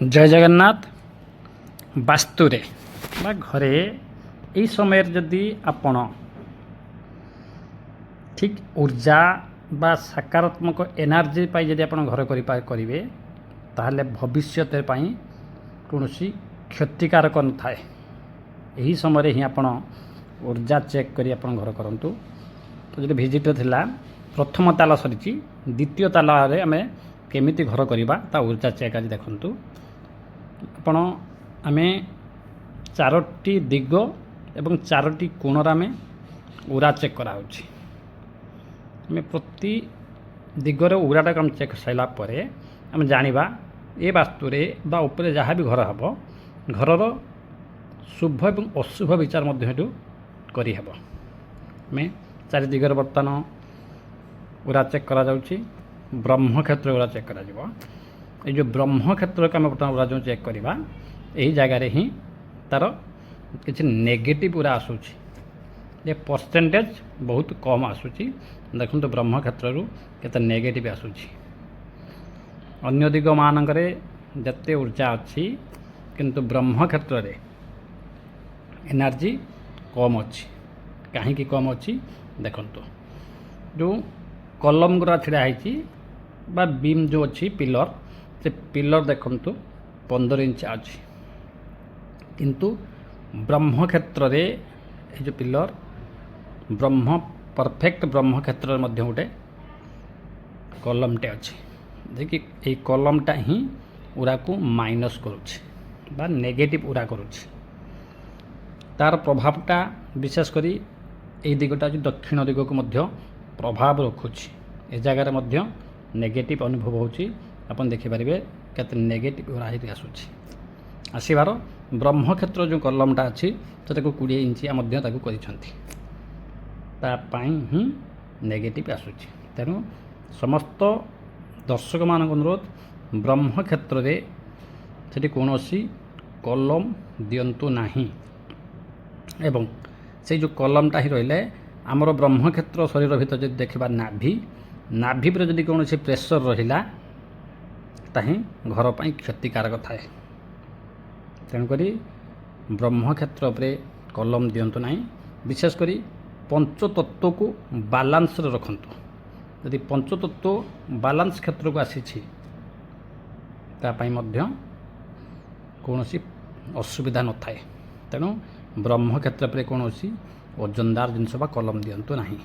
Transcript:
जय जगन्नाथ। वास्तुरे बा घरे यही समय जदि आपण ठीक ऊर्जा बा सकारात्मक एनर्जी पाई जदि आपण घर करेंगे ताहले भविष्य कौन क्षतिकारक न थाए। यही समय ही आपण ऊर्जा चेक करी आपण घर करंतु। तो जो विजिट थिला प्रथम ताला सरी द्वितीय ताला आम केमिति घर करवा ता ऊर्जा चेक आज देखंतु। आपण आमे चारोटी दिग एवं चारोटी कोणर आमे उरा चेक करा होछि। आमे प्रति दिगरे उराटा कम चेक सैला परे आमे जानिबा ए वास्तुरे बा उपरे जहाँ भी घर हबो घरर शुभ एवं अशुभ विचार मध्य हेतु करी हेबो। आमे चारि दिगरे बर्तन उरा चेक करा जाउछि। ब्रह्म क्षेत्र उरा चेक करा जिवो। ये जो ब्रह्म क्षेत्र के आम बर्तमान उरा जो चेक करवा यही जगार ही तार किसी नेगेटिव उरा आसूची। ये परसेंटेज बहुत कम आसूची। देखो तो ब्रह्म क्षेत्र केते नेगेटिव आसूची। अन्य दिग मानकरे जते ऊर्जा अच्छी किंतु ब्रह्म क्षेत्र रे एनर्जी कम अच्छी। कहीं कम अच्छी देखो जो कलम गुरा छिड़ा है बा बीम जो अच्छी पिलर से पिलर देखंतु 15 इंच अच्छी किंतु ब्रह्म क्षेत्र रे जो पिलर ब्रह्म परफेक्ट ब्रह्म क्षेत्र मध्य गोटे कलमटे अच्छी देखिए ये कलमटा ही उरा को माइनस करुच्छे बा नेगेटिव उरा करुच्छे। तार प्रभावटा विशेष करी ए दिगटा जो दक्षिण दिग को मध्य प्रभाव रखुच्छी। ए जगार मध्य नेगेटिव अनुभव होची। अपन देखिपारे केते नेगेटिव उरा ही आसूची। आसबार ब्रह्म क्षेत्र जो कलमटा अच्छी से 20 इंचिया ही नेगेटिव आसूची। तेणु समस्त दर्शक मान अनुरोध ब्रह्म क्षेत्र रे से कौन कलम दिंतु नाही। एवं से जो कलमटा ही रहिले आमर ब्रह्म क्षेत्र शरीर भीतर जब देखा नाभि नाभि पर जब कौन प्रेसर रहा ताही घर पर क्षतिकारक थाए। तेणुक ब्रह्म क्षेत्र पर कलम दिंतु ना। विशेषकर पंचतत्व को बालांस रखंतु। यदि पंचतत्व बालांस क्षेत्र को आसी कौन असुविधा न थाए। तेणु ब्रह्म क्षेत्र पर कौन ओजनदार जिनस कलम दिंतु नहीं।